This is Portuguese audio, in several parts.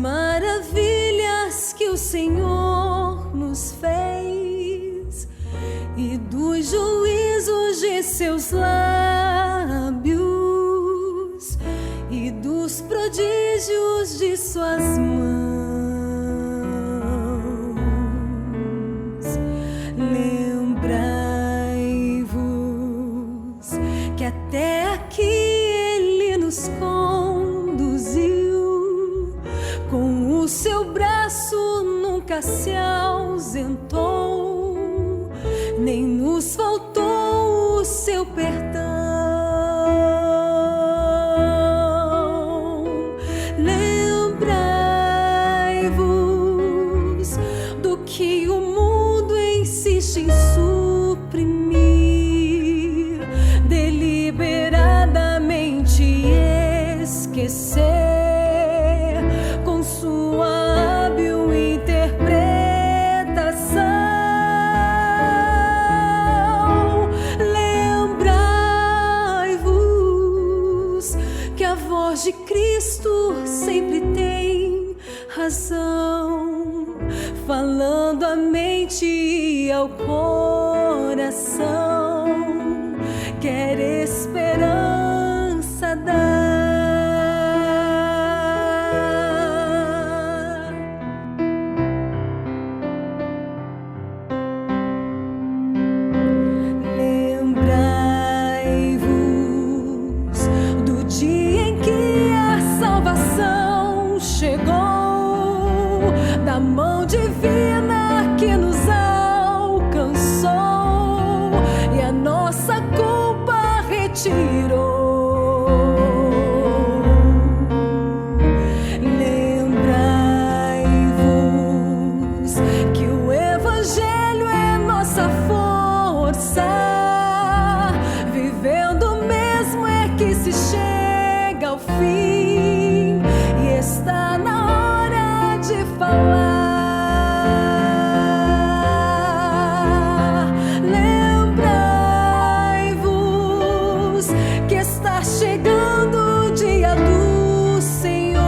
maravilhas que o Senhor nos fez e dos juízos de seus lábios e dos prodígios de suas mãos. Lembrai-vos que até aqui Ele nos conduziu, com o seu braço nunca se ausentou, nem nos faltou o seu perdão. Lembrai-vos do que o mundo insiste em suprimir, deliberadamente esquecer, com sua hábil interpretação. Lembrai-vos que a voz de Cristo sempre tem razão, falando à mente e ao coração, quer esperança dar. Lembrai-vos do dia em que a salvação chegou, da mão divina que nos alcançou e a nossa culpa retirou. Lembrai-vos que o Evangelho é nossa força, vivendo mesmo é que se chega ao fim, e está na hora de falar. Lembrai-vos que está chegando o dia do Senhor,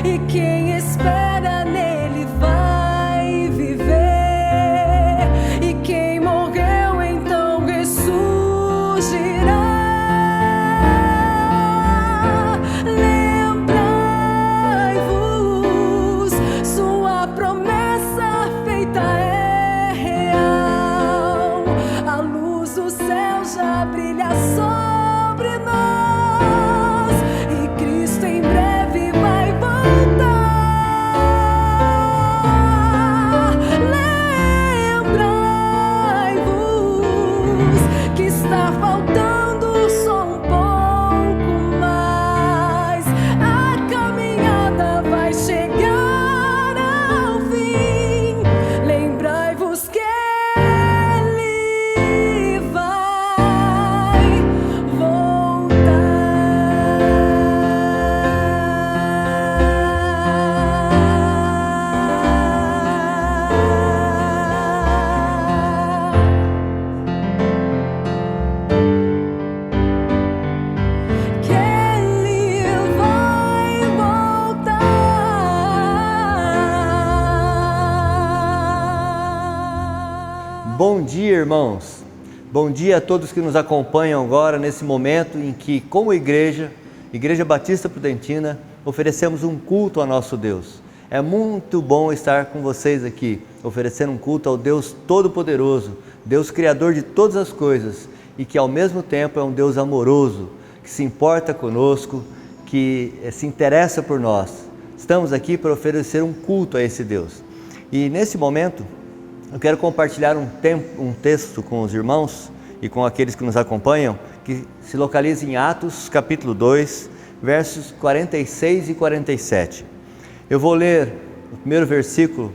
e quem espera nele vai viver, e quem morreu então ressurgirá. Lembrai-vos, sua promessa feita é real, a luz do céu já brilha sobre nós, e Cristo em breve vai voltar. Lembrai-vos que está faltando só um pouco mais, a caminhada vai chegar ao fim. Lembrai-vos que Ele vai voltar. Que Ele vai voltar. Bom dia, irmãos. Bom dia a todos que nos acompanham agora nesse momento em que, como Igreja Batista Prudentina, oferecemos um culto ao nosso Deus. É muito bom estar com vocês aqui, oferecendo um culto ao Deus Todo-Poderoso, Deus Criador de todas as coisas, e que ao mesmo tempo é um Deus amoroso, que se importa conosco, que se interessa por nós. Estamos aqui para oferecer um culto a esse Deus. E nesse momento, eu quero compartilhar um texto com os irmãos e com aqueles que nos acompanham, que se localiza em Atos capítulo 2, versos 46 e 47. Eu vou ler o primeiro versículo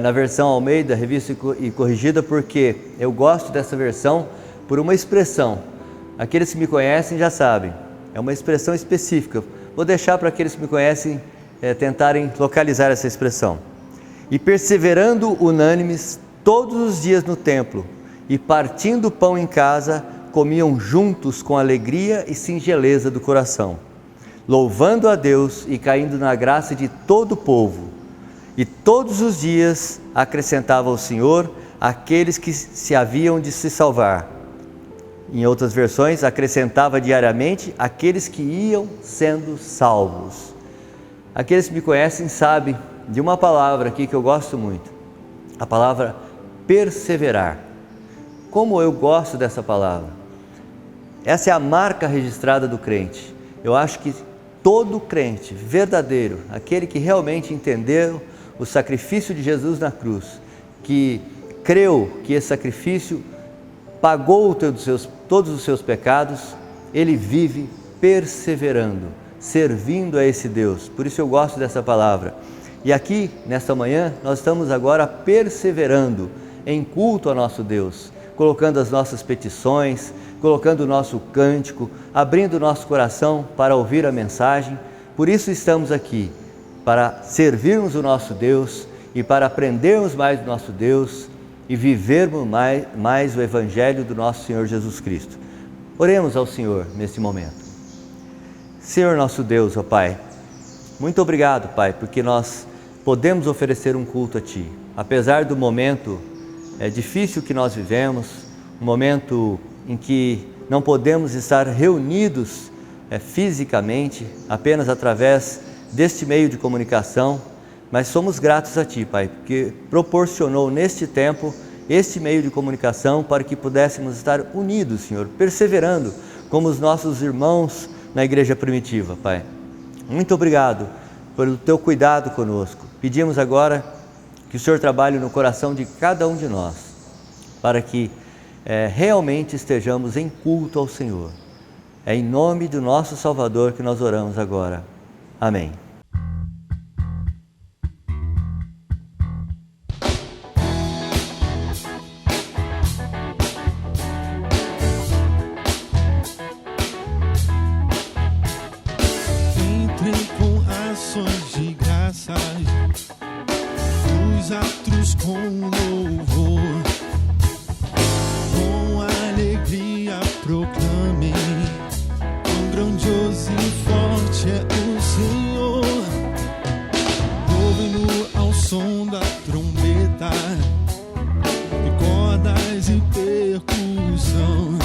na versão Almeida, revista e corrigida, porque eu gosto dessa versão por uma expressão. Aqueles que me conhecem já sabem, é uma expressão específica. Vou deixar para aqueles que me conhecem tentarem localizar essa expressão. E perseverando unânimes todos os dias no templo, e partindo o pão em casa, comiam juntos com alegria e singeleza do coração, louvando a Deus e caindo na graça de todo o povo. E todos os dias acrescentava ao Senhor aqueles que se haviam de se salvar. Em outras versões, acrescentava diariamente aqueles que iam sendo salvos. Aqueles que me conhecem sabem de uma palavra aqui que eu gosto muito, a palavra perseverar. Como eu gosto dessa palavra. Essa é a marca registrada do crente. Eu acho que todo crente verdadeiro, aquele que realmente entendeu o sacrifício de Jesus na cruz, que creu que esse sacrifício pagou todos os seus pecados, ele vive perseverando, servindo a esse Deus. Por isso eu gosto dessa palavra. E aqui, nesta manhã, nós estamos agora perseverando em culto ao nosso Deus, colocando as nossas petições, colocando o nosso cântico, abrindo o nosso coração para ouvir a mensagem. Por isso estamos aqui, para servirmos o nosso Deus e para aprendermos mais do nosso Deus e vivermos mais o Evangelho do nosso Senhor Jesus Cristo. Oremos ao Senhor nesse momento. Senhor nosso Deus, ó Pai, muito obrigado, Pai, porque nós podemos oferecer um culto a Ti. Apesar do momento difícil que nós vivemos, um momento em que não podemos estar reunidos fisicamente, apenas através deste meio de comunicação, mas somos gratos a Ti, Pai, porque proporcionou neste tempo este meio de comunicação para que pudéssemos estar unidos, Senhor, perseverando como os nossos irmãos na igreja primitiva, Pai. Muito obrigado pelo Teu cuidado conosco. Pedimos agora que o Senhor trabalhe no coração de cada um de nós, para que realmente estejamos em culto ao Senhor. É em nome do nosso Salvador que nós oramos agora. Amém. Entrem com ações de graças, os atos com louvor, com alegria proclamem, quão grandioso e forte é o Senhor. Louvem-no ao som da trombeta, de cordas e percussão.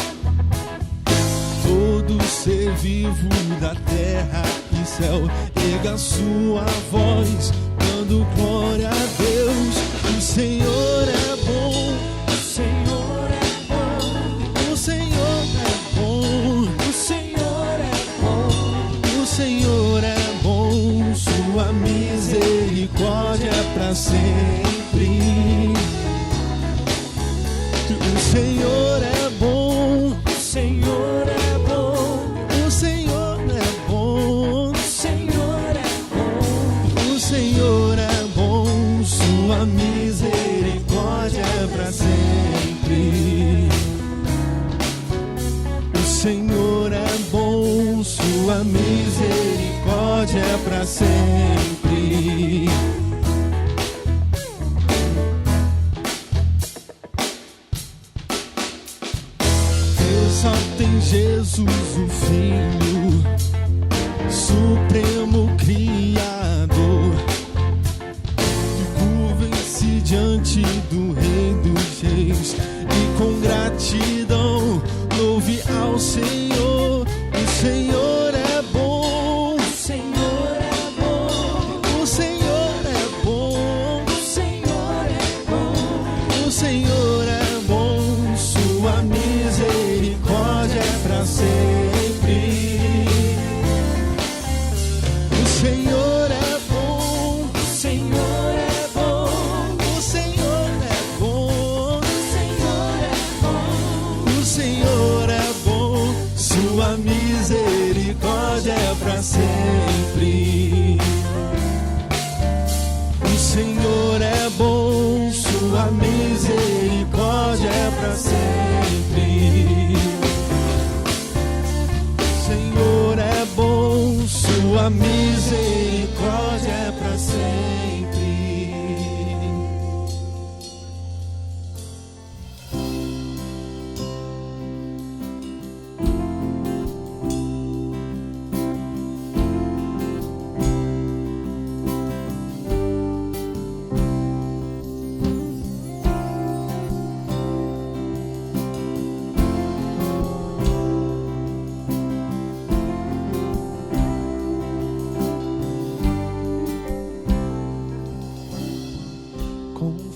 Todo ser vivo da terra e céu erga sua voz, dando glória a Deus. O Senhor é bom, o Senhor é bom, o Senhor é bom, o Senhor é bom, o Senhor é bom, sua misericórdia é para sempre. O Senhor é bom, o Senhor é bom, o Senhor é bom, o Senhor é bom, o Senhor é bom, sua misericórdia é para sempre. O Senhor é bom, sua misericórdia é para sempre. Exaltem Jesus, o Filho, Supremo Criador. Curvem-se diante do Rei dos Reis e com gratidão louve ao Senhor. O Senhor é bom, o Senhor é bom, o Senhor é bom, o Senhor é bom, o Senhor é bom, sua misericórdia é para sempre. O Senhor é bom, o Senhor é bom, o Senhor é bom, o Senhor é bom, o Senhor é bom, sua misericórdia é para sempre. O Senhor é bom, sua misericórdia é para sempre. O Senhor é bom, sua misericórdia é para sempre.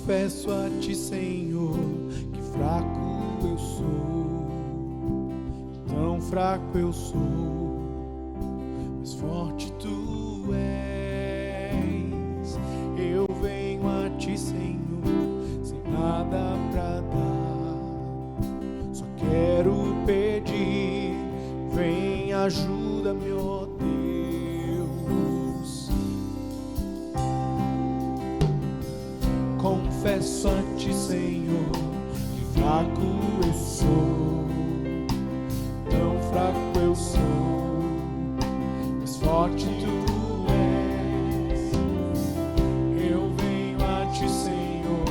Confesso a ti, Senhor, que fraco eu sou, tão fraco eu sou, mas forte tu és. Eu venho a ti, Senhor, sem nada pra dar, só quero pedir, vem, ajuda-me, ó Deus. Confesso a ti, Senhor, que fraco eu sou, tão fraco eu sou, mas forte tu és. Eu venho a ti, Senhor,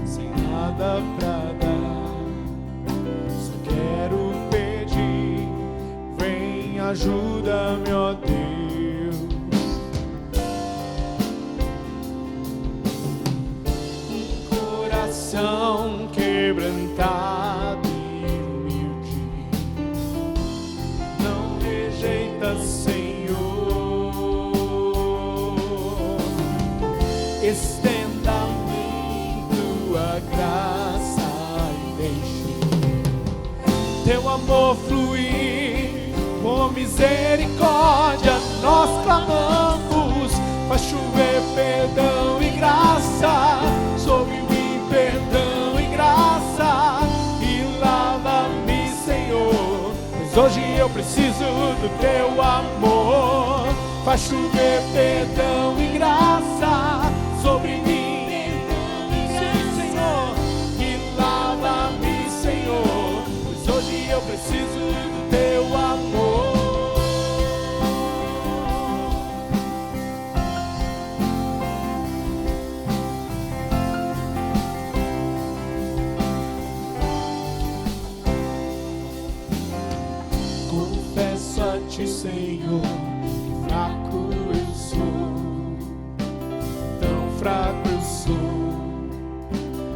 sem nada pra dar, só quero pedir, vem, ajuda-me, ó Deus. Quebrantado e humilde, não rejeita, Senhor. Estenda-me tua graça e deixe teu amor fluir. Com misericórdia nós clamamos, faz chover perdão e graça sobre mim. Perdão e graça, e lava-me, Senhor, pois hoje eu preciso do teu amor. Faz chover perdão e graça sobre mim, sim, Senhor, e lava-me, Senhor, pois hoje eu preciso do teu amor. Senhor, que fraco eu sou, tão fraco eu sou,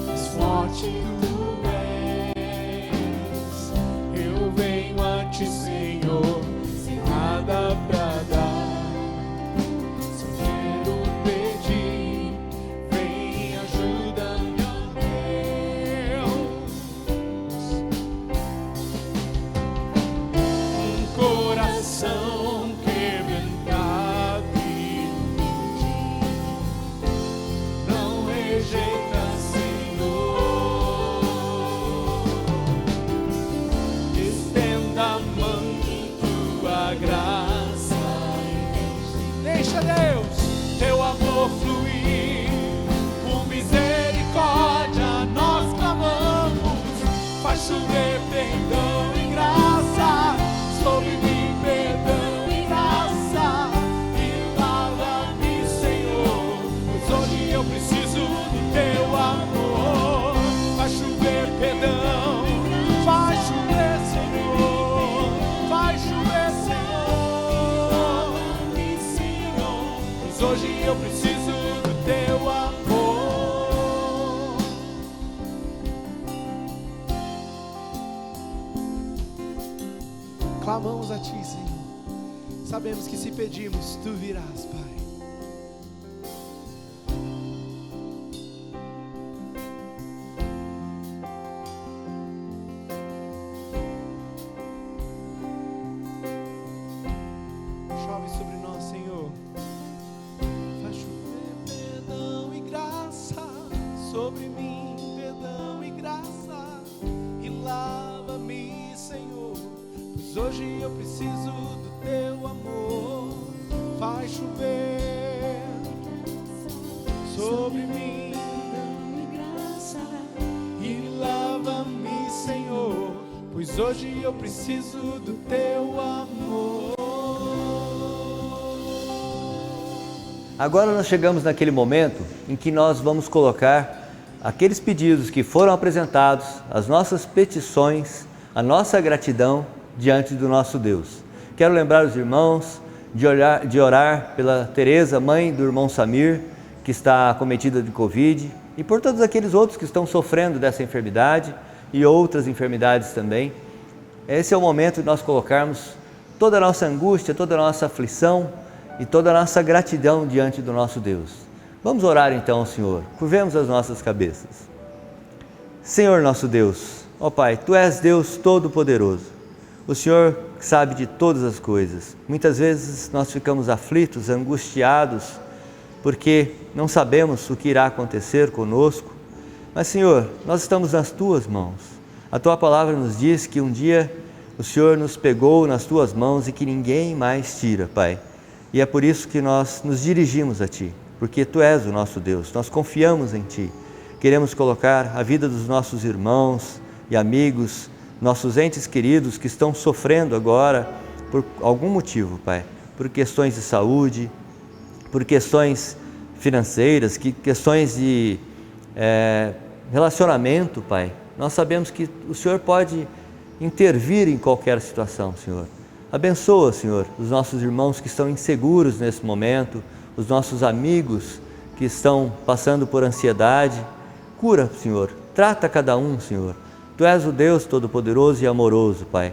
mas forte tu és. Eu venho a ti, Senhor, sem nada pra dar, só quero pedir, vem, ajuda-me, ó Deus. Coração quebrantado e humilde, não rejeita, Senhor. Estenda a mão em tua graça e deixa, Deus, teu amor fluir. Com misericórdia nós clamamos, faz chover perdão e graça sobre mim. Perdão e graça, e lava-me, Senhor, pois hoje eu preciso do teu amor. Faz chover perdão, faz chover, Senhor, faz chover, Senhor, pois hoje eu preciso do teu amor. Clamamos a ti, Senhor. Sabemos que se pedimos, tu virás, Pai. Chove sobre nós, Senhor. Faz chover perdão e graça sobre mim, perdão e graça, e lava-me, Senhor, pois hoje eu preciso do teu amor. Faz chover sobre mim e lava-me, Senhor, pois hoje eu preciso do teu amor. Agora nós chegamos naquele momento em que nós vamos colocar aqueles pedidos que foram apresentados, as nossas petições, a nossa gratidão diante do nosso Deus. Quero lembrar os irmãos de orar pela Tereza, mãe do irmão Samir, que está acometida de Covid, e por todos aqueles outros que estão sofrendo dessa enfermidade e outras enfermidades também. Esse é o momento de nós colocarmos toda a nossa angústia, toda a nossa aflição e toda a nossa gratidão diante do nosso Deus. Vamos orar então ao Senhor. Curvemos as nossas cabeças. Senhor nosso Deus, ó Pai, Tu és Deus Todo-Poderoso. O Senhor sabe de todas as coisas. Muitas vezes nós ficamos aflitos, angustiados, porque não sabemos o que irá acontecer conosco. Mas, Senhor, nós estamos nas Tuas mãos. A Tua palavra nos diz que um dia o Senhor nos pegou nas Tuas mãos e que ninguém mais tira, Pai. E é por isso que nós nos dirigimos a Ti, porque Tu és o nosso Deus, nós confiamos em Ti. Queremos colocar a vida dos nossos irmãos e amigos, nossos entes queridos que estão sofrendo agora por algum motivo, Pai. Por questões de saúde, por questões financeiras, questões de relacionamento, Pai. Nós sabemos que o Senhor pode intervir em qualquer situação, Senhor. Abençoa, Senhor, os nossos irmãos que estão inseguros nesse momento, os nossos amigos que estão passando por ansiedade. Cura, Senhor, trata cada um, Senhor. Tu és o Deus Todo-Poderoso e amoroso, Pai.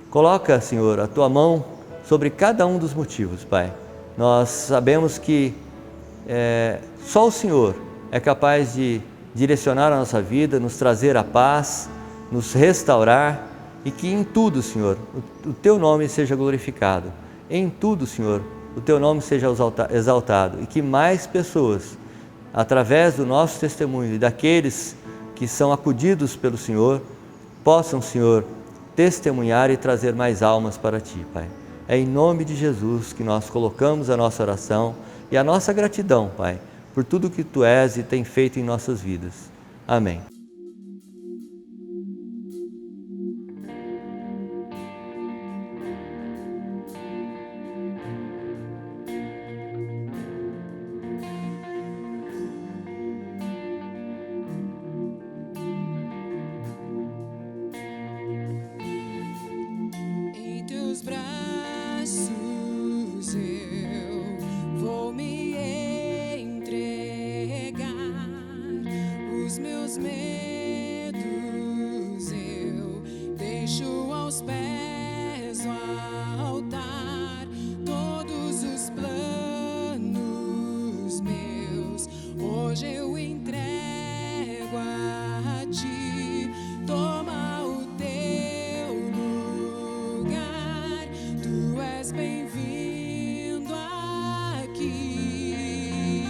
Coloca, Senhor, a Tua mão sobre cada um dos motivos, Pai. Nós sabemos que só o Senhor é capaz de direcionar a nossa vida, nos trazer a paz, nos restaurar e que em tudo, Senhor, o Teu nome seja glorificado. Em tudo, Senhor, o Teu nome seja exaltado e que mais pessoas, através do nosso testemunho e daqueles que são acudidos pelo Senhor, possam, Senhor, testemunhar e trazer mais almas para Ti, Pai. É em nome de Jesus que nós colocamos a nossa oração e a nossa gratidão, Pai, por tudo que Tu és e tem feito em nossas vidas. Amém. Braços eu vou me entregar, os meus medos eu deixo aos pés do altar, todos os planos meus hoje eu entrego a Ti. Toma o Teu lugar, Tu és bem-vindo aqui.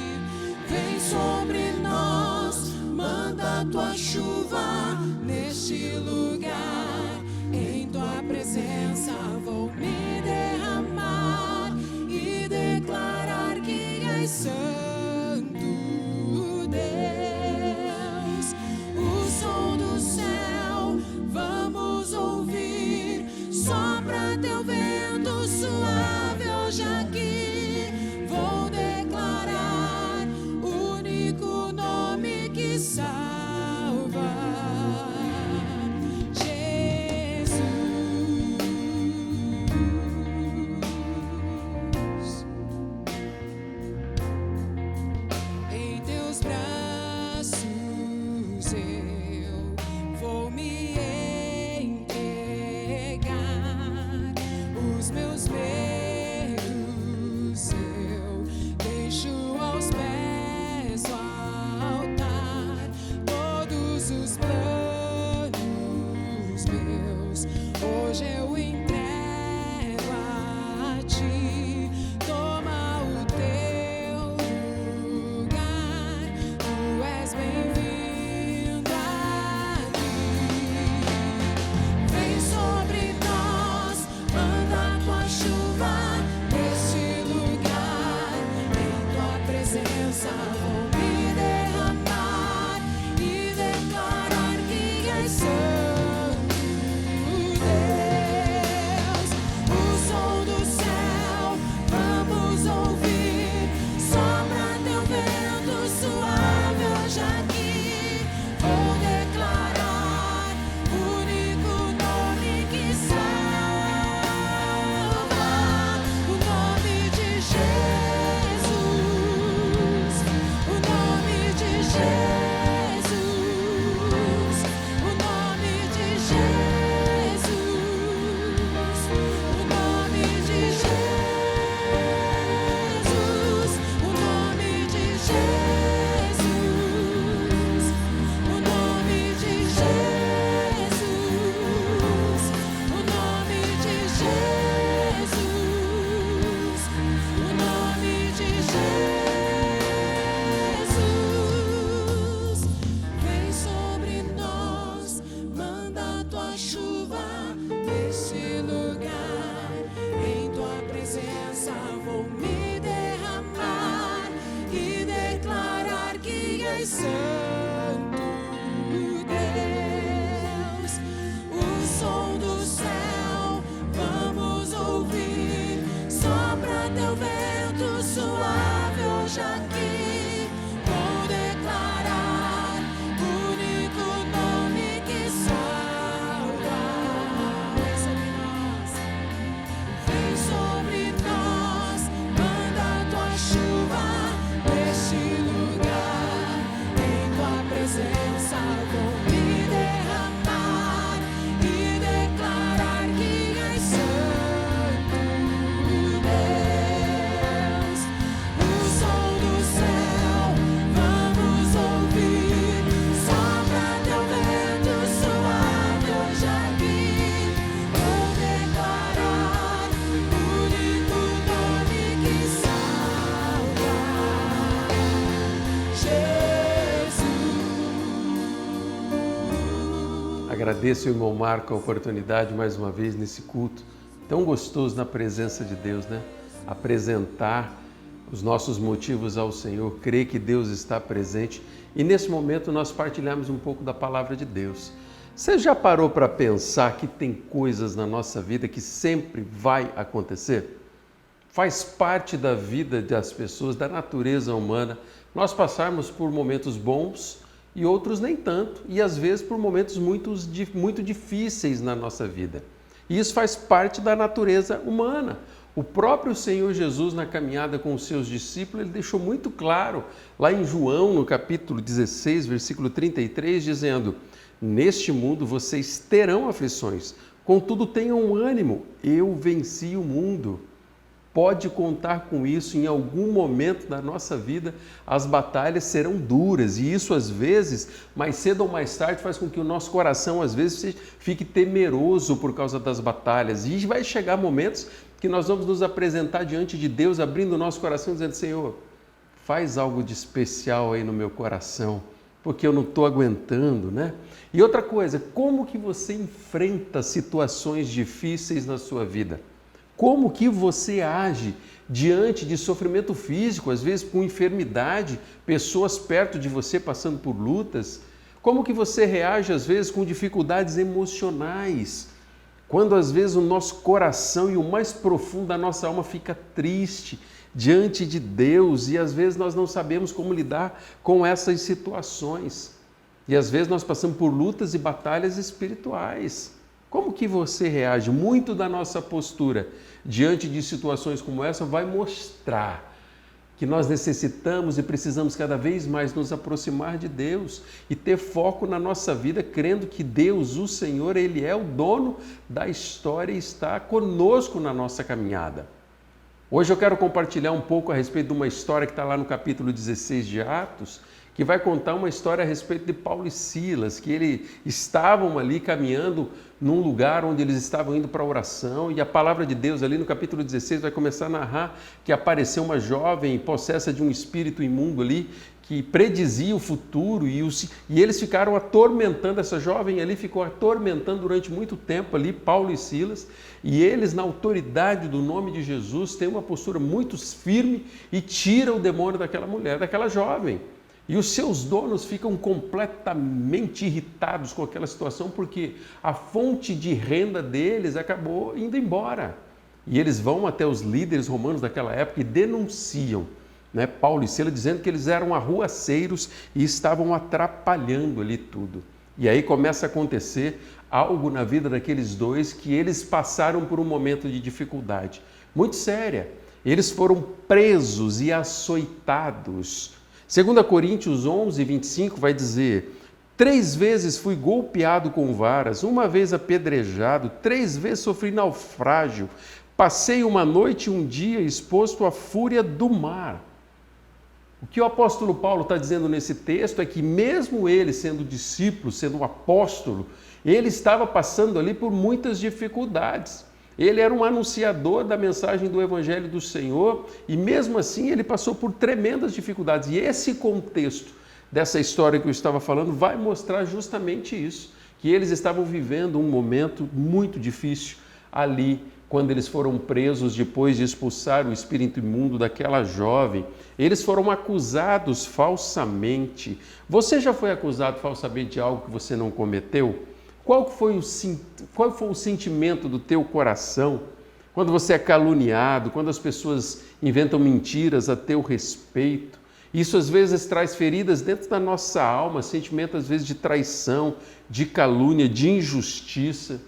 Vem sobre nós, manda Tua chuva neste lugar. Em Tua presença vou me derramar e declarar que és santo Deus. O som do céu vamos ouvir, sopra Teu vento suave hoje aqui. Vou declarar o único nome que salva, Jesus. Em Teus braços eu vou me entregar, os meus medos eu deixo aos pés do altar, todos os planos meus hoje eu entrego a Ti. Toma o Teu lugar, Tu és bem-vindo aqui. Vem sobre nós, manda Tua chuva neste lugar. Em Tua presença vou me derramar e declarar que és santo Deus. O som do céu vamos ouvir, sopra Teu vento suave hoje aqui. Vou declarar o único nome que salva, o nome de Jesus, o és santo, Deus. O som do céu vamos ouvir, sopra teu vento suave hoje aqui. Vou declarar o único nome que salva. Sobre nós, vem sobre nós, manda tua chuva neste lugar. Em tua presença vou me derramar e declarar que és santo, Deus. O som do céu vamos ouvir, sopra teu vento suave hoje aqui. Vou declarar o único nome que salva, Jesus. Agradeço ao irmão Marco a oportunidade mais uma vez nesse culto tão gostoso na presença de Deus, né? Apresentar os nossos motivos ao Senhor, crer que Deus está presente e nesse momento nós partilhamos um pouco da palavra de Deus. Você já parou para pensar que tem coisas na nossa vida que sempre vai acontecer? Faz parte da vida das pessoas, da natureza humana, nós passarmos por momentos bons e outros nem tanto, e às vezes por momentos muito difíceis na nossa vida. E isso faz parte da natureza humana. O próprio Senhor Jesus, na caminhada com os seus discípulos, ele deixou muito claro, lá em João, no capítulo 16, versículo 33, dizendo: neste mundo vocês terão aflições, contudo tenham ânimo, eu venci o mundo. Pode contar com isso. Em algum momento da nossa vida as batalhas serão duras e isso às vezes, mais cedo ou mais tarde, faz com que o nosso coração às vezes fique temeroso por causa das batalhas, e vai chegar momentos que nós vamos nos apresentar diante de Deus, abrindo o nosso coração, dizendo: Senhor, faz algo de especial aí no meu coração, porque eu não estou aguentando, né? E outra coisa, como que você enfrenta situações difíceis na sua vida? Como que você age diante de sofrimento físico, às vezes com enfermidade, pessoas perto de você passando por lutas? Como que você reage às vezes com dificuldades emocionais? Quando às vezes o nosso coração e o mais profundo da nossa alma fica triste diante de Deus e às vezes nós não sabemos como lidar com essas situações. E às vezes nós passamos por lutas e batalhas espirituais. Como que você reage? Muito da nossa postura diante de situações como essa vai mostrar que nós necessitamos e precisamos cada vez mais nos aproximar de Deus e ter foco na nossa vida, crendo que Deus, o Senhor, Ele é o dono da história e está conosco na nossa caminhada. Hoje eu quero compartilhar um pouco a respeito de uma história que está lá no capítulo 16 de Atos, que vai contar uma história a respeito de Paulo e Silas, que eles estavam ali caminhando num lugar onde eles estavam indo para a oração, e a palavra de Deus ali no capítulo 16 vai começar a narrar que apareceu uma jovem possessa de um espírito imundo ali, que predizia o futuro, e eles ficaram atormentando, essa jovem ali ficou atormentando durante muito tempo ali, Paulo e Silas, e eles, na autoridade do nome de Jesus, têm uma postura muito firme e tira o demônio daquela mulher, daquela jovem. E os seus donos ficam completamente irritados com aquela situação porque a fonte de renda deles acabou indo embora. E eles vão até os líderes romanos daquela época e denunciam, né, Paulo e Silas, dizendo que eles eram arruaceiros e estavam atrapalhando ali tudo. E aí começa a acontecer algo na vida daqueles dois, que eles passaram por um momento de dificuldade muito séria. Eles foram presos e açoitados. 2 Coríntios 11, 25 vai dizer: 3 vezes fui golpeado com varas, 1 vez apedrejado, 3 vezes sofri naufrágio, passei uma noite e um dia exposto à fúria do mar. O que o apóstolo Paulo está dizendo nesse texto é que mesmo ele sendo discípulo, sendo um apóstolo, ele estava passando ali por muitas dificuldades. Ele era um anunciador da mensagem do Evangelho do Senhor e mesmo assim ele passou por tremendas dificuldades. E esse contexto dessa história que eu estava falando vai mostrar justamente isso, que eles estavam vivendo um momento muito difícil ali quando eles foram presos depois de expulsar o espírito imundo daquela jovem, eles foram acusados falsamente. Você já foi acusado falsamente de algo que você não cometeu? Qual foi o sentimento do teu coração quando você é caluniado, quando as pessoas inventam mentiras a teu respeito? Isso às vezes traz feridas dentro da nossa alma, sentimento às vezes de traição, de calúnia, de injustiça.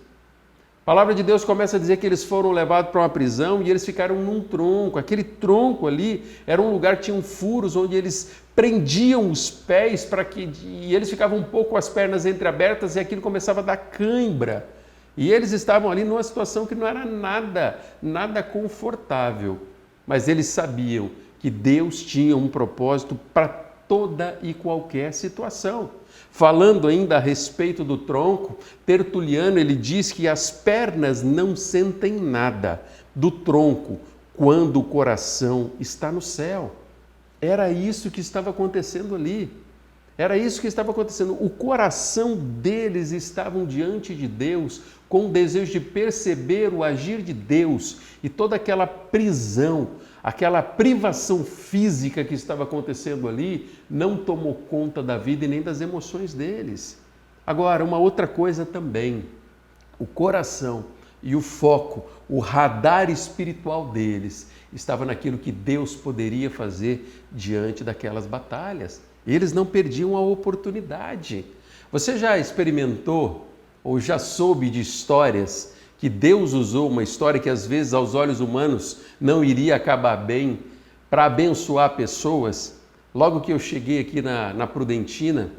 A palavra de Deus começa a dizer que eles foram levados para uma prisão e eles ficaram num tronco. Aquele tronco ali era um lugar que tinha furos onde eles prendiam os pés e eles ficavam um pouco com as pernas entreabertas e aquilo começava a dar cãibra. E eles estavam ali numa situação que não era nada confortável, mas eles sabiam que Deus tinha um propósito para toda e qualquer situação. Falando ainda a respeito do tronco, Tertuliano ele diz que as pernas não sentem nada do tronco quando o coração está no céu. Era isso que estava acontecendo ali. Era isso que estava acontecendo. O coração deles estavam diante de Deus com o desejo de perceber o agir de Deus e toda aquela prisão, aquela privação física que estava acontecendo ali não tomou conta da vida e nem das emoções deles. Agora, uma outra coisa também, o coração e o foco, o radar espiritual deles estava naquilo que Deus poderia fazer diante daquelas batalhas. Eles não perdiam a oportunidade. Você já experimentou ou já soube de histórias que Deus usou, uma história que às vezes aos olhos humanos não iria acabar bem, para abençoar pessoas? Logo que eu cheguei aqui na Prudentina,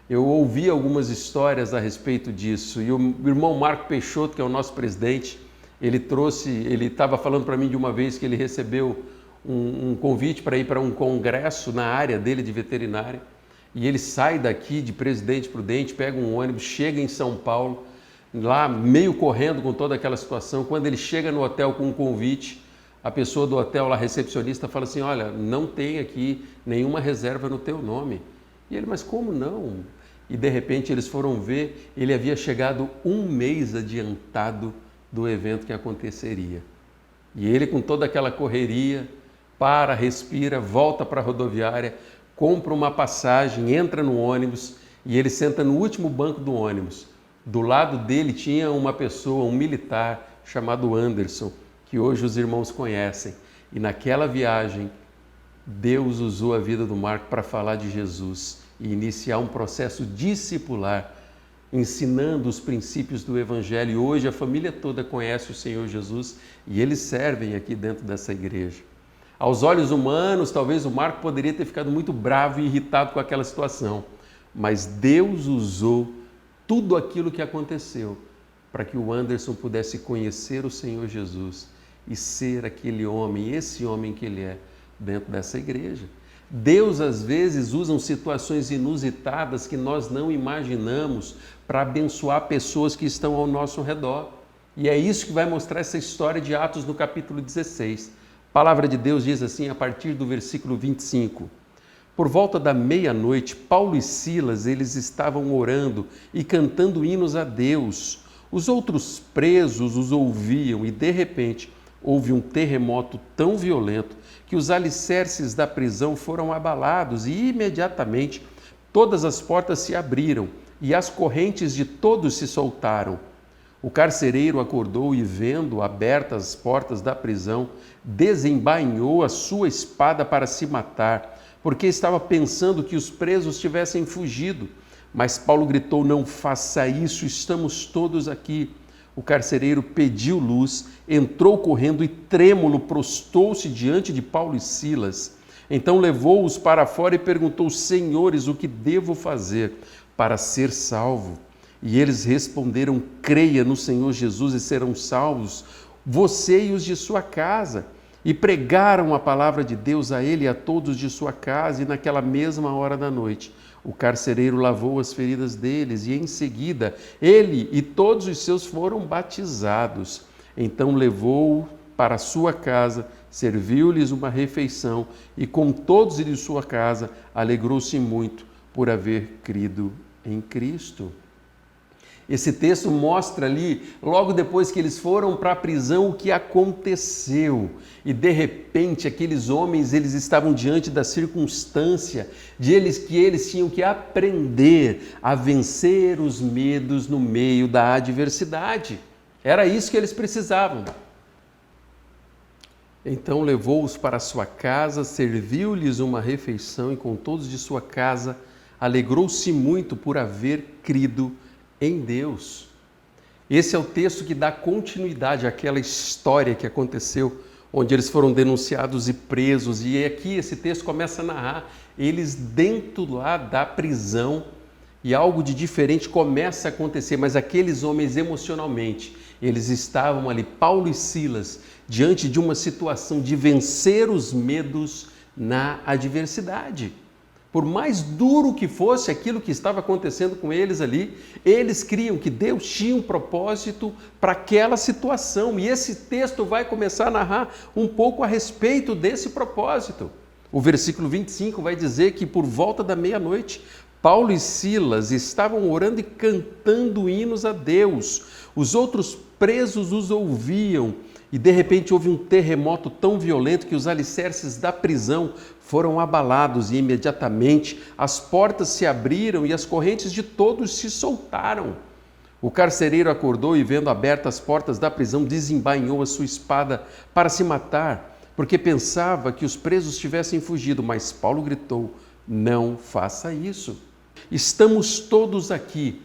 eu ouvi algumas histórias a respeito disso e o irmão Marco Peixoto, que é o nosso presidente, ele estava falando para mim de uma vez que ele recebeu um convite para ir para um congresso na área dele de veterinária e ele sai daqui de Presidente Prudente, pega um ônibus, chega em São Paulo, lá meio correndo com toda aquela situação. Quando ele chega no hotel com um convite, a pessoa do hotel, lá recepcionista, fala assim: olha, não tem aqui nenhuma reserva no teu nome. E ele, mas como não? E de repente eles foram ver, ele havia chegado um mês adiantado do evento que aconteceria. E ele, com toda aquela correria, respira, volta para a rodoviária, compra uma passagem, entra no ônibus e ele senta no último banco do ônibus. Do lado dele tinha uma pessoa, um militar chamado Anderson, que hoje os irmãos conhecem. E naquela viagem, Deus usou a vida do Marco para falar de Jesus e iniciar um processo discipular, ensinando os princípios do Evangelho. E hoje a família toda conhece o Senhor Jesus e eles servem aqui dentro dessa igreja. Aos olhos humanos, talvez o Marco poderia ter ficado muito bravo e irritado com aquela situação, mas Deus usou tudo aquilo que aconteceu para que o Anderson pudesse conhecer o Senhor Jesus e ser aquele homem, esse homem que ele é dentro dessa igreja. Deus às vezes usa situações inusitadas que nós não imaginamos para abençoar pessoas que estão ao nosso redor. E é isso que vai mostrar essa história de Atos no capítulo 16. A palavra de Deus diz assim, a partir do versículo 25. Por volta da meia-noite, Paulo e Silas, eles estavam orando e cantando hinos a Deus. Os outros presos os ouviam e, de repente, houve um terremoto tão violento que os alicerces da prisão foram abalados e, imediatamente, todas as portas se abriram e as correntes de todos se soltaram. O carcereiro acordou e, vendo abertas as portas da prisão, desembainhou a sua espada para se matar, porque estava pensando que os presos tivessem fugido. Mas Paulo gritou: não faça isso, estamos todos aqui. O carcereiro pediu luz, entrou correndo e, trêmulo, prostou-se diante de Paulo e Silas. Então levou-os para fora e perguntou: senhores, o que devo fazer para ser salvo? E eles responderam: creia no Senhor Jesus e serão salvos, você e os de sua casa. E pregaram a palavra de Deus a ele e a todos de sua casa, e naquela mesma hora da noite, o carcereiro lavou as feridas deles, e em seguida ele e todos os seus foram batizados. Então levou-o para a sua casa, serviu-lhes uma refeição, e com todos e de sua casa alegrou-se muito por haver crido em Cristo. Esse texto mostra ali, logo depois que eles foram para a prisão, o que aconteceu. E de repente aqueles homens, eles estavam diante da circunstância que eles tinham que aprender a vencer os medos no meio da adversidade. Era isso que eles precisavam. Então levou-os para sua casa, serviu-lhes uma refeição e com todos de sua casa alegrou-se muito por haver crido em Deus. Esse é o texto que dá continuidade àquela história que aconteceu, onde eles foram denunciados e presos. E aqui esse texto começa a narrar eles dentro lá da prisão e algo de diferente começa a acontecer. Mas aqueles homens emocionalmente, eles estavam ali, Paulo e Silas, diante de uma situação de vencer os medos na adversidade. Por mais duro que fosse aquilo que estava acontecendo com eles ali, eles criam que Deus tinha um propósito para aquela situação. E esse texto vai começar a narrar um pouco a respeito desse propósito. O versículo 25 vai dizer que por volta da meia-noite, Paulo e Silas estavam orando e cantando hinos a Deus. Os outros presos os ouviam. E de repente houve um terremoto tão violento que os alicerces da prisão foram abalados e imediatamente as portas se abriram e as correntes de todos se soltaram. O carcereiro acordou e, vendo abertas as portas da prisão, desembainhou a sua espada para se matar, porque pensava que os presos tivessem fugido, mas Paulo gritou: não faça isso. Estamos todos aqui.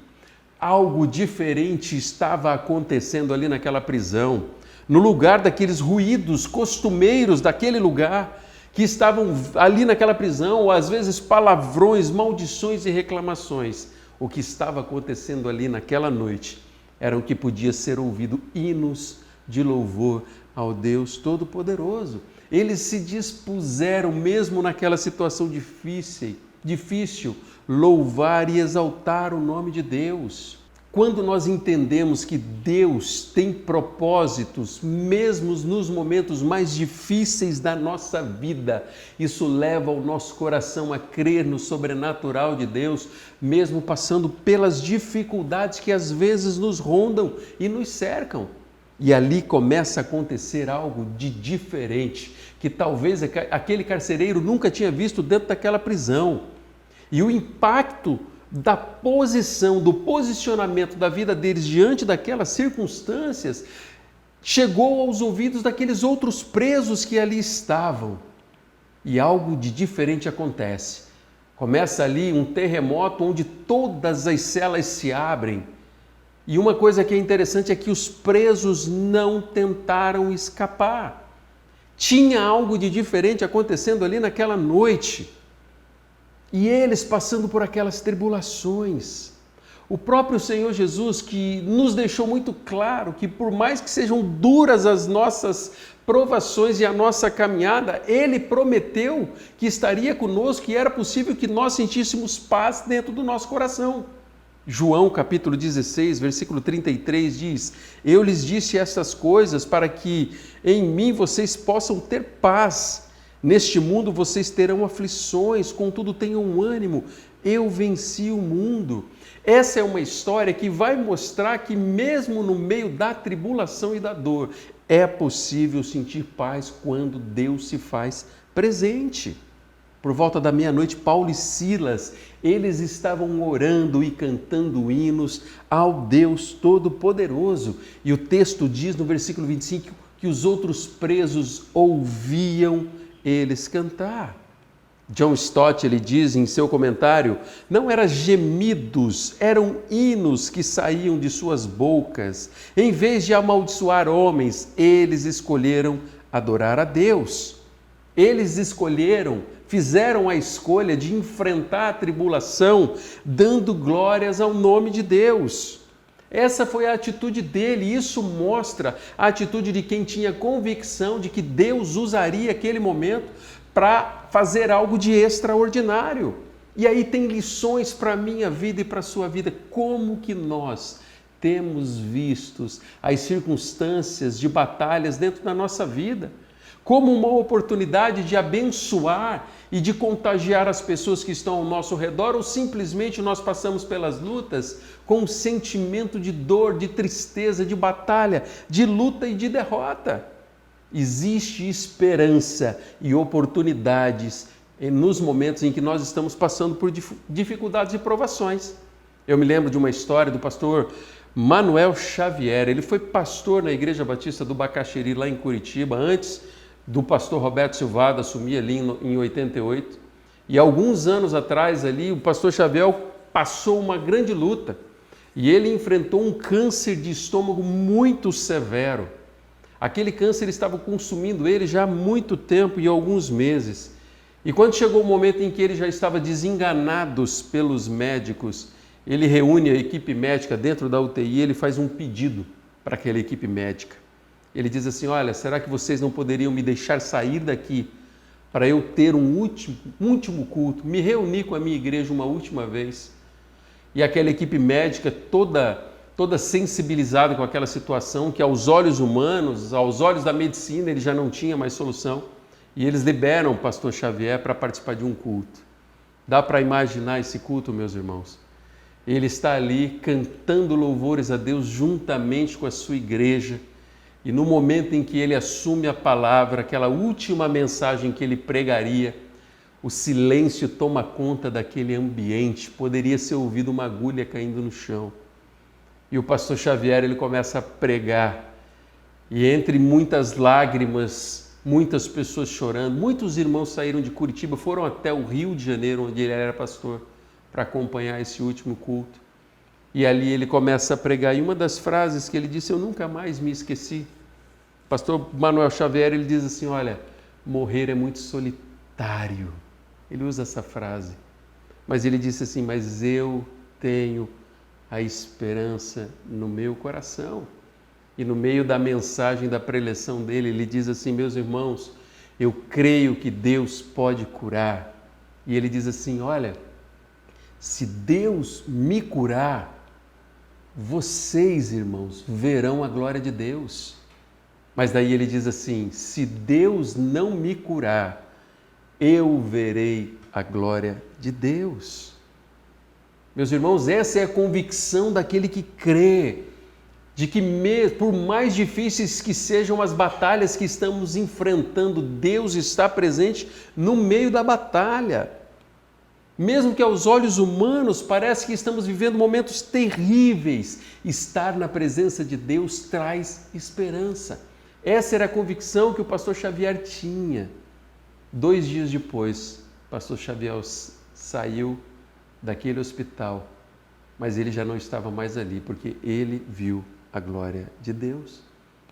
Algo diferente estava acontecendo ali naquela prisão. No lugar daqueles ruídos costumeiros daquele lugar, que estavam ali naquela prisão, ou às vezes palavrões, maldições e reclamações. O que estava acontecendo ali naquela noite era o que podia ser ouvido, hinos de louvor ao Deus Todo-Poderoso. Eles se dispuseram, mesmo naquela situação difícil, louvar e exaltar o nome de Deus. Quando nós entendemos que Deus tem propósitos, mesmo nos momentos mais difíceis da nossa vida, isso leva o nosso coração a crer no sobrenatural de Deus, mesmo passando pelas dificuldades que às vezes nos rondam e nos cercam. E ali começa a acontecer algo de diferente, que talvez aquele carcereiro nunca tinha visto dentro daquela prisão. E o impacto da posição, do posicionamento da vida deles diante daquelas circunstâncias, chegou aos ouvidos daqueles outros presos que ali estavam. E algo de diferente acontece. Começa ali um terremoto onde todas as celas se abrem. E uma coisa que é interessante é que os presos não tentaram escapar. Tinha algo de diferente acontecendo ali naquela noite. E eles passando por aquelas tribulações. O próprio Senhor Jesus, que nos deixou muito claro que por mais que sejam duras as nossas provações e a nossa caminhada, Ele prometeu que estaria conosco e era possível que nós sentíssemos paz dentro do nosso coração. João capítulo 16, versículo 33 diz: eu lhes disse essas coisas para que em mim vocês possam ter paz. Neste mundo vocês terão aflições, contudo tenham ânimo, eu venci o mundo. Essa é uma história que vai mostrar que mesmo no meio da tribulação e da dor, é possível sentir paz quando Deus se faz presente. Por volta da meia-noite, Paulo e Silas, eles estavam orando e cantando hinos ao Deus Todo-Poderoso. E o texto diz no versículo 25 que os outros presos ouviam eles cantar. John Stott, ele diz em seu comentário, não eram gemidos, eram hinos que saíam de suas bocas. Em vez de amaldiçoar homens, eles escolheram adorar a Deus. Eles fizeram a escolha de enfrentar a tribulação, dando glórias ao nome de Deus. Essa foi a atitude dele, e isso mostra a atitude de quem tinha convicção de que Deus usaria aquele momento para fazer algo de extraordinário. E aí tem lições para a minha vida e para a sua vida. Como que nós temos visto as circunstâncias de batalhas dentro da nossa vida? como uma oportunidade de abençoar e de contagiar as pessoas que estão ao nosso redor, ou simplesmente nós passamos pelas lutas com um sentimento de dor, de tristeza, de batalha, de luta e de derrota. Existe esperança e oportunidades nos momentos em que nós estamos passando por dificuldades e provações. Eu me lembro de uma história do pastor Manuel Xavier. Ele foi pastor na Igreja Batista do Bacaxiri, lá em Curitiba, antes do pastor Roberto Silvado assumir ali em 88. E alguns anos atrás ali, o pastor Xavier passou uma grande luta e ele enfrentou um câncer de estômago muito severo. Aquele câncer estava consumindo ele já há muito tempo e alguns meses. E quando chegou o momento em que ele já estava desenganado pelos médicos, ele reúne a equipe médica dentro da UTI e ele faz um pedido para aquela equipe médica. Ele diz assim: olha, será que vocês não poderiam me deixar sair daqui para eu ter um último culto, me reunir com a minha igreja uma última vez? E aquela equipe médica toda sensibilizada com aquela situação, que aos olhos humanos, aos olhos da medicina, ele já não tinha mais solução. E eles liberam o pastor Xavier para participar de um culto. Dá para imaginar esse culto, meus irmãos? Ele está ali cantando louvores a Deus juntamente com a sua igreja. E no momento em que ele assume a palavra, aquela última mensagem que ele pregaria, o silêncio toma conta daquele ambiente. Poderia ser ouvido uma agulha caindo no chão. E o pastor Xavier, ele começa a pregar. E entre muitas lágrimas, muitas pessoas chorando, muitos irmãos saíram de Curitiba, foram até o Rio de Janeiro, onde ele era pastor, para acompanhar esse último culto. E ali ele começa a pregar. E uma das frases que ele disse, eu nunca mais me esqueci. O pastor Manuel Xavier, ele diz assim, olha, morrer é muito solitário. Ele usa essa frase. Mas ele disse assim, mas eu tenho a esperança no meu coração. E no meio da mensagem da preleção dele, ele diz assim, meus irmãos, eu creio que Deus pode curar. E ele diz assim, olha, se Deus me curar, vocês, irmãos, verão a glória de Deus. Mas daí ele diz assim, se Deus não me curar, eu verei a glória de Deus. Meus irmãos, essa é a convicção daquele que crê, de que por mais difíceis que sejam as batalhas que estamos enfrentando, Deus está presente no meio da batalha. Mesmo que aos olhos humanos parece que estamos vivendo momentos terríveis, estar na presença de Deus traz esperança. Essa era a convicção que o pastor Xavier tinha. 2 dias depois, o pastor Xavier saiu daquele hospital, mas ele já não estava mais ali, porque ele viu a glória de Deus.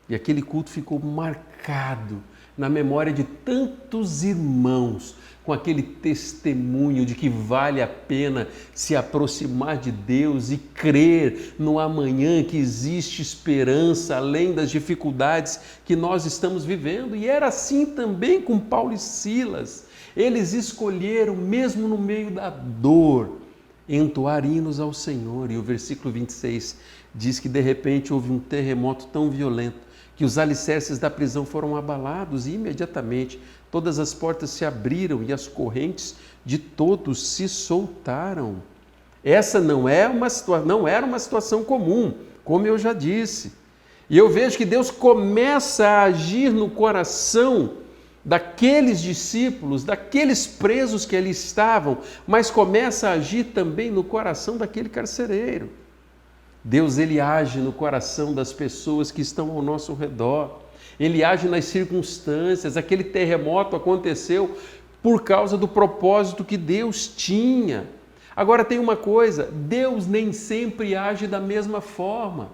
E aquele culto ficou marcado na memória de tantos irmãos, com aquele testemunho de que vale a pena se aproximar de Deus e crer no amanhã, que existe esperança além das dificuldades que nós estamos vivendo. E era assim também com Paulo e Silas. Eles escolheram, mesmo no meio da dor, entoar hinos ao Senhor. E o versículo 26 diz que de repente houve um terremoto tão violento que os alicerces da prisão foram abalados e imediatamente todas as portas se abriram e as correntes de todos se soltaram. Essa não era uma situação comum, como eu já disse. E eu vejo que Deus começa a agir no coração daqueles discípulos, daqueles presos que ali estavam, mas começa a agir também no coração daquele carcereiro. Deus, ele age no coração das pessoas que estão ao nosso redor. Ele age nas circunstâncias. Aquele terremoto aconteceu por causa do propósito que Deus tinha. Agora tem uma coisa, Deus nem sempre age da mesma forma.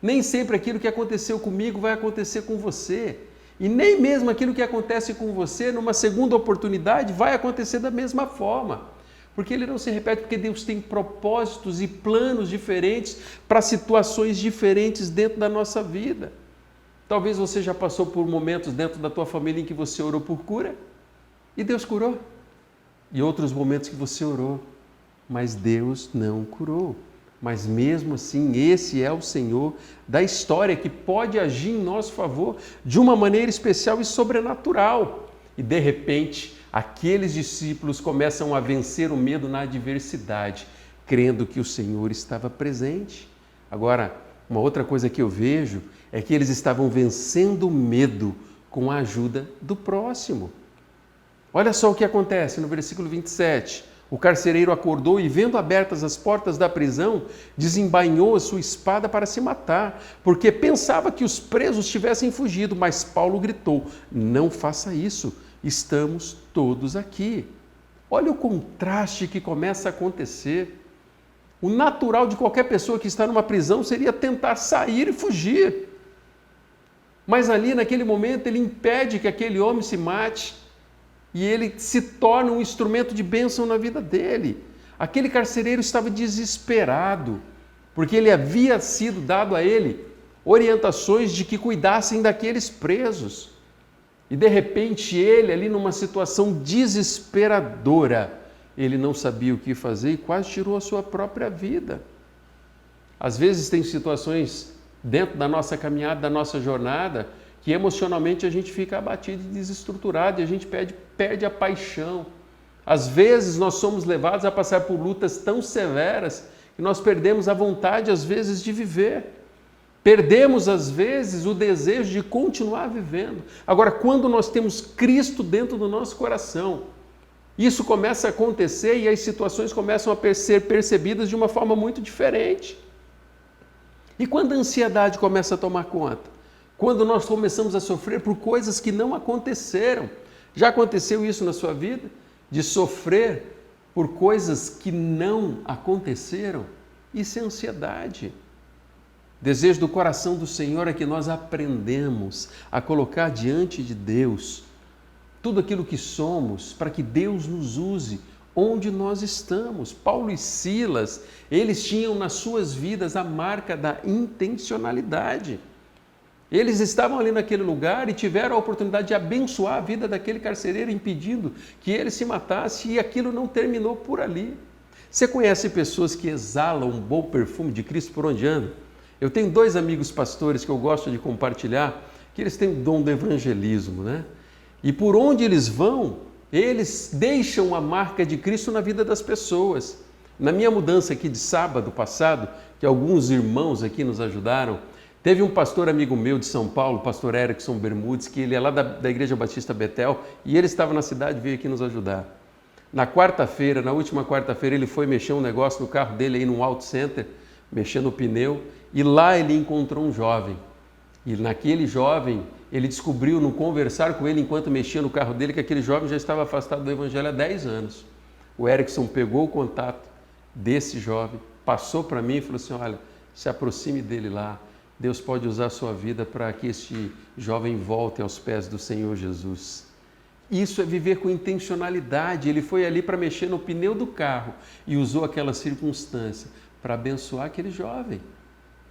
Nem sempre aquilo que aconteceu comigo vai acontecer com você. E nem mesmo aquilo que acontece com você, numa segunda oportunidade, vai acontecer da mesma forma. Porque ele não se repete, porque Deus tem propósitos e planos diferentes para situações diferentes dentro da nossa vida. Talvez você já passou por momentos dentro da tua família em que você orou por cura e Deus curou. E outros momentos que você orou, mas Deus não curou. Mas mesmo assim, esse é o Senhor da história que pode agir em nosso favor de uma maneira especial e sobrenatural. E de repente, aqueles discípulos começam a vencer o medo na adversidade, crendo que o Senhor estava presente. Agora, uma outra coisa que eu vejo é que eles estavam vencendo o medo com a ajuda do próximo. Olha só o que acontece no versículo 27. O carcereiro acordou e, vendo abertas as portas da prisão, desembainhou a sua espada para se matar, porque pensava que os presos tivessem fugido, mas Paulo gritou: não faça isso, estamos todos aqui. Olha o contraste que começa a acontecer. O natural de qualquer pessoa que está numa prisão seria tentar sair e fugir. Mas ali, naquele momento, ele impede que aquele homem se mate e ele se torna um instrumento de bênção na vida dele. Aquele carcereiro estava desesperado, porque ele havia sido dado a ele orientações de que cuidassem daqueles presos. E de repente ele, ali numa situação desesperadora, ele não sabia o que fazer e quase tirou a sua própria vida. Às vezes tem situações dentro da nossa caminhada, da nossa jornada, que emocionalmente a gente fica abatido e desestruturado e a gente perde a paixão. Às vezes nós somos levados a passar por lutas tão severas que nós perdemos a vontade, às vezes, de viver. Perdemos, às vezes, o desejo de continuar vivendo. Agora, quando nós temos Cristo dentro do nosso coração, isso começa a acontecer e as situações começam a ser percebidas de uma forma muito diferente. E quando a ansiedade começa a tomar conta? Quando nós começamos a sofrer por coisas que não aconteceram. Já aconteceu isso na sua vida? De sofrer por coisas que não aconteceram? Isso é ansiedade. Desejo do coração do Senhor é que nós aprendemos a colocar diante de Deus tudo aquilo que somos, para que Deus nos use onde nós estamos. Paulo e Silas, eles tinham nas suas vidas a marca da intencionalidade. Eles estavam ali naquele lugar e tiveram a oportunidade de abençoar a vida daquele carcereiro, impedindo que ele se matasse, e aquilo não terminou por ali. Você conhece pessoas que exalam um bom perfume de Cristo por onde andam? Eu tenho 2 amigos pastores que eu gosto de compartilhar, que eles têm o dom do evangelismo, né? E por onde eles vão, eles deixam a marca de Cristo na vida das pessoas. Na minha mudança aqui de sábado passado, que alguns irmãos aqui nos ajudaram, teve um pastor amigo meu de São Paulo, o pastor Erickson Bermudes, que ele é lá da Igreja Batista Betel, e ele estava na cidade e veio aqui nos ajudar. Na última quarta-feira, ele foi mexer um negócio no carro dele aí num auto center, mexendo o pneu, e lá ele encontrou um jovem. E naquele jovem, ele descobriu, no conversar com ele enquanto mexia no carro dele, que aquele jovem já estava afastado do Evangelho há 10 anos. O Erickson pegou o contato desse jovem, passou para mim e falou assim: olha, se aproxime dele lá, Deus pode usar a sua vida para que este jovem volte aos pés do Senhor Jesus. Isso é viver com intencionalidade. Ele foi ali para mexer no pneu do carro e usou aquela circunstância para abençoar aquele jovem.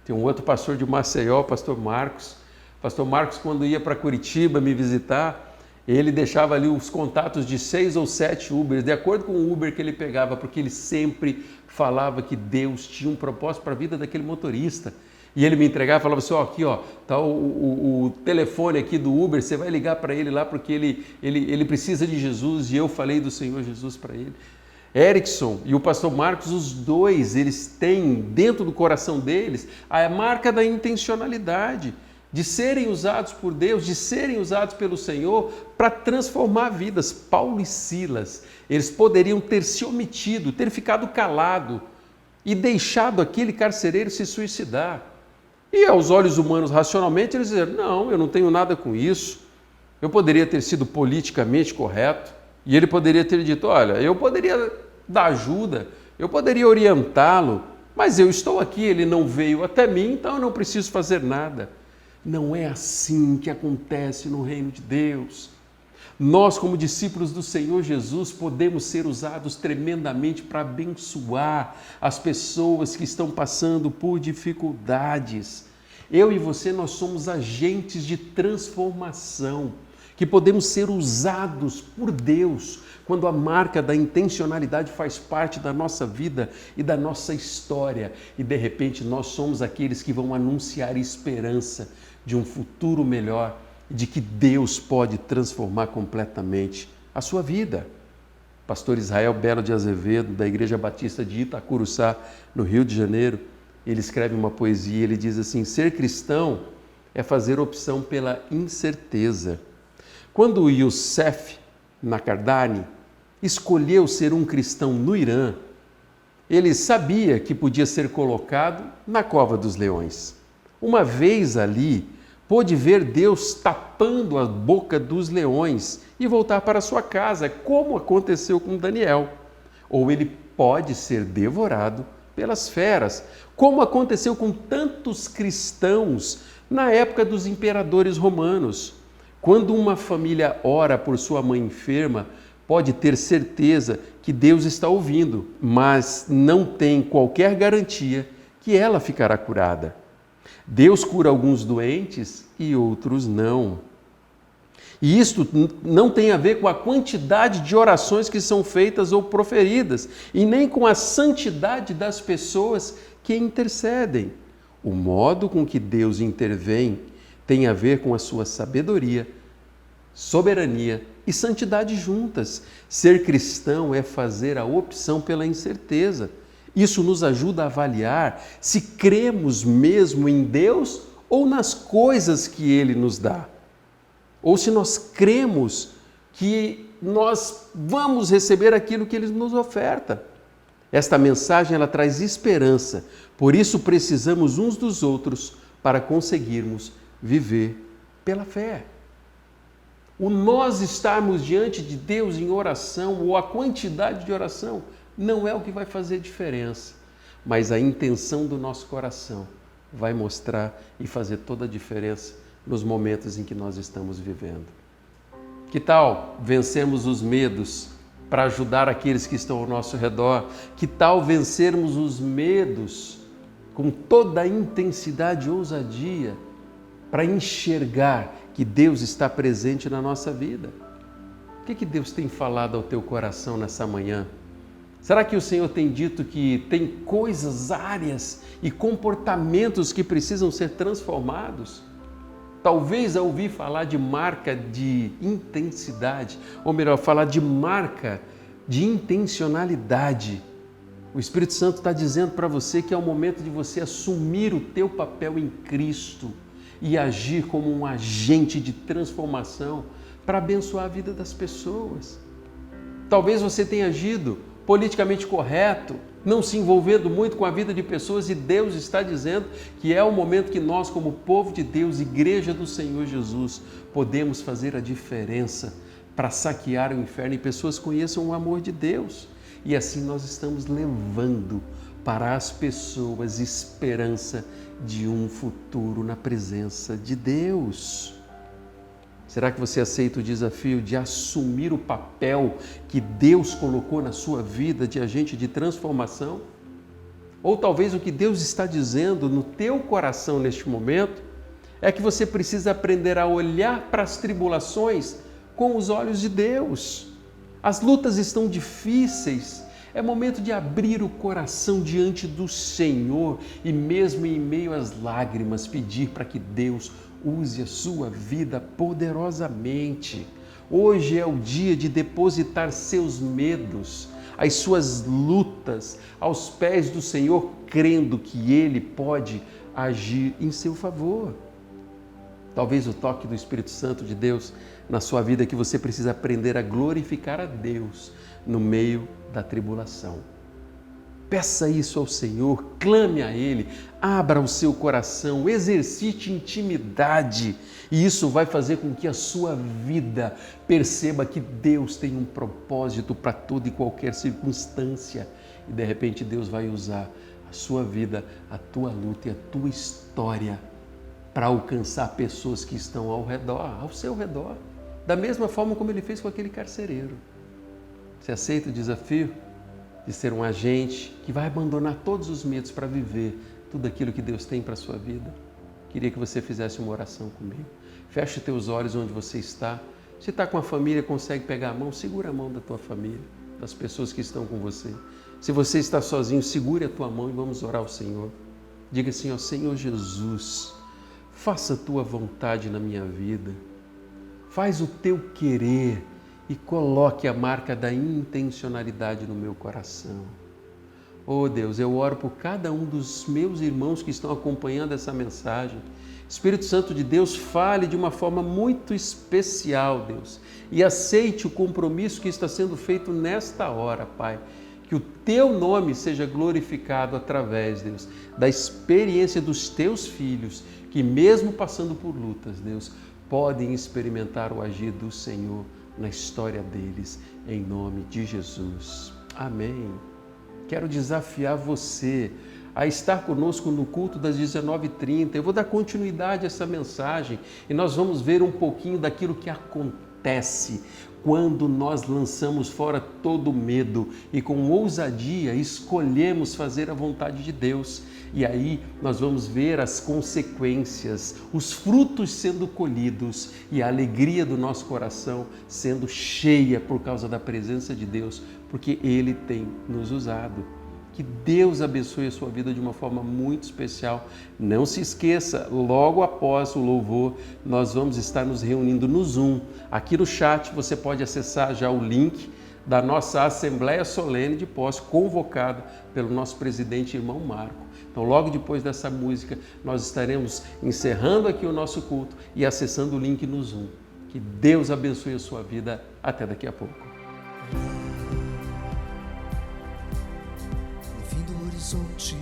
Tem um outro pastor de Maceió, o pastor Marcos. Pastor Marcos, quando ia para Curitiba me visitar, ele deixava ali os contatos de 6 ou 7 Ubers, de acordo com o Uber que ele pegava, porque ele sempre falava que Deus tinha um propósito para a vida daquele motorista. E ele me entregava e falava assim: ó, aqui ó, tá o telefone aqui do Uber, você vai ligar para ele lá porque ele precisa de Jesus, e eu falei do Senhor Jesus para ele. Erickson e o pastor Marcos, os dois, eles têm dentro do coração deles a marca da intencionalidade, de serem usados por Deus, de serem usados pelo Senhor para transformar vidas. Paulo e Silas, eles poderiam ter se omitido, ter ficado calado e deixado aquele carcereiro se suicidar. E aos olhos humanos, racionalmente, eles diziam: não, eu não tenho nada com isso. Eu poderia ter sido politicamente correto. E ele poderia ter dito: olha, eu poderia dar ajuda, eu poderia orientá-lo, mas eu estou aqui, ele não veio até mim, então eu não preciso fazer nada. Não é assim que acontece no reino de Deus. Nós, como discípulos do Senhor Jesus, podemos ser usados tremendamente para abençoar as pessoas que estão passando por dificuldades. Eu e você, nós somos agentes de transformação que podemos ser usados por Deus quando a marca da intencionalidade faz parte da nossa vida e da nossa história. E de repente nós somos aqueles que vão anunciar esperança de um futuro melhor, de que Deus pode transformar completamente a sua vida. Pastor Israel Belo de Azevedo, da Igreja Batista de Itacuruçá, no Rio de Janeiro, ele escreve uma poesia, ele diz assim: ser cristão é fazer opção pela incerteza. Quando Youssef Nakardani escolheu ser um cristão no Irã, ele sabia que podia ser colocado na cova dos leões. Uma vez ali, pôde ver Deus tapando a boca dos leões e voltar para sua casa, como aconteceu com Daniel. Ou ele pode ser devorado pelas feras, como aconteceu com tantos cristãos na época dos imperadores romanos. Quando uma família ora por sua mãe enferma, pode ter certeza que Deus está ouvindo, mas não tem qualquer garantia que ela ficará curada. Deus cura alguns doentes e outros não. E isto não tem a ver com a quantidade de orações que são feitas ou proferidas, e nem com a santidade das pessoas que intercedem. O modo com que Deus intervém tem a ver com a sua sabedoria, soberania e santidade juntas. Ser cristão é fazer a opção pela incerteza. Isso nos ajuda a avaliar se cremos mesmo em Deus ou nas coisas que Ele nos dá. Ou se nós cremos que nós vamos receber aquilo que Ele nos oferta. Esta mensagem ela traz esperança, por isso precisamos uns dos outros para conseguirmos viver pela fé. O nós estarmos diante de Deus em oração ou a quantidade de oração não é o que vai fazer diferença, mas a intenção do nosso coração vai mostrar e fazer toda a diferença nos momentos em que nós estamos vivendo. Que tal vencermos os medos para ajudar aqueles que estão ao nosso redor? Que tal vencermos os medos com toda a intensidade e ousadia para enxergar que Deus está presente na nossa vida? O que Deus tem falado ao teu coração nessa manhã? Será que o Senhor tem dito que tem coisas, áreas e comportamentos que precisam ser transformados? Talvez ao ouvir falar de marca de intensidade, ou melhor, falar de marca de intencionalidade, o Espírito Santo está dizendo para você que é o momento de você assumir o teu papel em Cristo e agir como um agente de transformação para abençoar a vida das pessoas. Talvez você tenha agido politicamente correto, não se envolvendo muito com a vida de pessoas, e Deus está dizendo que é o momento que nós, como povo de Deus, Igreja do Senhor Jesus, podemos fazer a diferença para saquear o inferno e pessoas conheçam o amor de Deus. E assim nós estamos levando para as pessoas esperança de um futuro na presença de Deus. Será que você aceita o desafio de assumir o papel que Deus colocou na sua vida de agente de transformação? Ou talvez o que Deus está dizendo no teu coração neste momento é que você precisa aprender a olhar para as tribulações com os olhos de Deus. As lutas estão difíceis, é momento de abrir o coração diante do Senhor e mesmo em meio às lágrimas pedir para que Deus use a sua vida poderosamente. Hoje é o dia de depositar seus medos, as suas lutas aos pés do Senhor, crendo que Ele pode agir em seu favor. Talvez o toque do Espírito Santo de Deus na sua vida é que você precisa aprender a glorificar a Deus no meio da tribulação. Peça isso ao Senhor, clame a Ele, abra o seu coração, exercite intimidade, e isso vai fazer com que a sua vida perceba que Deus tem um propósito para toda e qualquer circunstância, e de repente Deus vai usar a sua vida, a tua luta e a tua história para alcançar pessoas que estão ao redor, ao seu redor, da mesma forma como Ele fez com aquele carcereiro. Você aceita o desafio de ser um agente que vai abandonar todos os medos para viver tudo aquilo que Deus tem para a sua vida? Queria que você fizesse uma oração comigo. Feche teus olhos onde você está Se está com a família, consegue pegar a mão, segura a mão da tua família, das pessoas que estão com você. Se você está sozinho, segure a tua mão e vamos orar ao Senhor. Diga assim, ó Senhor Jesus, faça a tua vontade na minha vida. Faz o teu querer e coloque a marca da intencionalidade no meu coração. Oh Deus, eu oro por cada um dos meus irmãos que estão acompanhando essa mensagem. Espírito Santo de Deus, fale de uma forma muito especial, Deus, e aceite o compromisso que está sendo feito nesta hora, Pai. Que o teu nome seja glorificado através, Deus, da experiência dos teus filhos, que mesmo passando por lutas, Deus, podem experimentar o agir do Senhor na história deles, em nome de Jesus. Amém. Quero desafiar você a estar conosco no culto das 19h30. Eu vou dar continuidade a essa mensagem e nós vamos ver um pouquinho daquilo que acontece quando nós lançamos fora todo medo e com ousadia escolhemos fazer a vontade de Deus. E aí nós vamos ver as consequências, os frutos sendo colhidos e a alegria do nosso coração sendo cheia por causa da presença de Deus, porque Ele tem nos usado. Que Deus abençoe a sua vida de uma forma muito especial. Não se esqueça, logo após o louvor, nós vamos estar nos reunindo no Zoom. Aqui no chat você pode acessar já o link da nossa Assembleia Solene de Posse, convocada pelo nosso presidente, irmão Marco. Então, logo depois dessa música, nós estaremos encerrando aqui o nosso culto e acessando o link no Zoom. Que Deus abençoe a sua vida. Até daqui a pouco. Horizonte,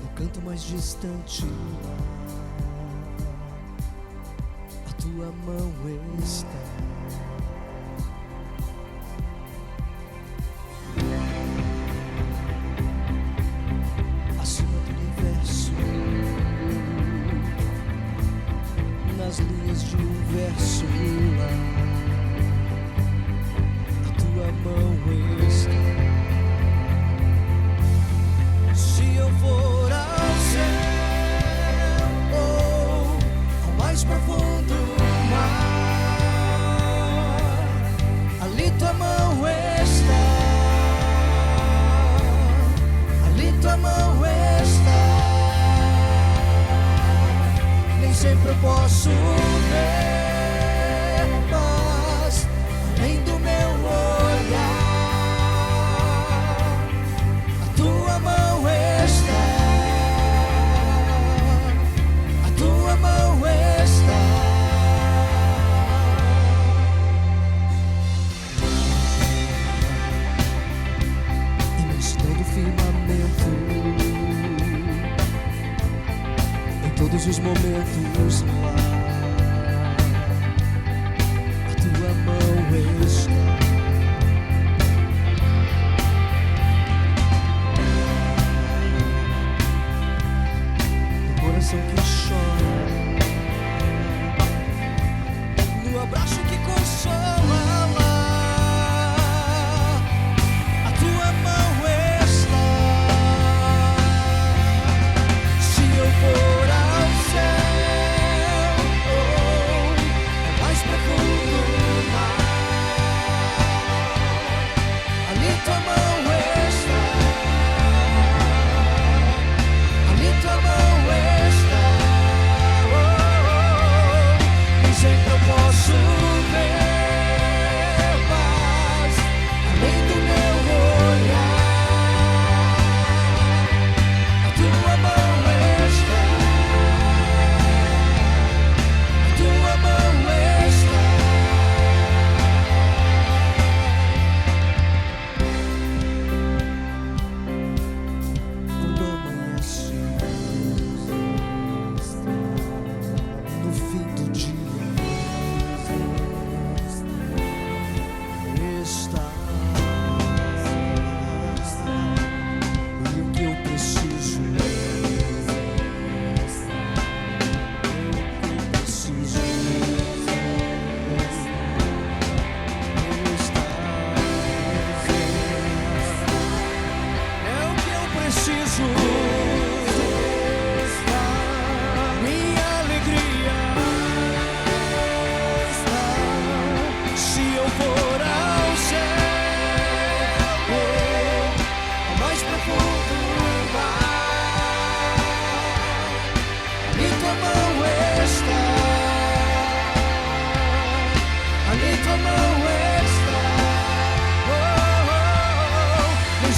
no canto mais distante, a tua mão está. Acima do universo, nas linhas de um verso lá, a tua mão está. Se eu for ao céu ou ao mais profundo mar, ali tua mão está, ali tua mão está. Nem sempre eu posso ver, mas além do meu olhar, todos os momentos lá, a tua mão está. No coração que chora, no abraço que consola lá, a tua mão está. Se eu for mais profundo mar,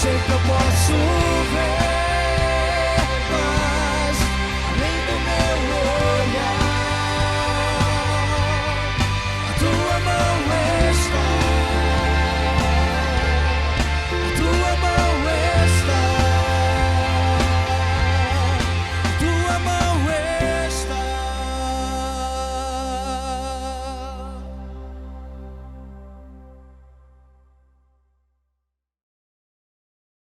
sei que eu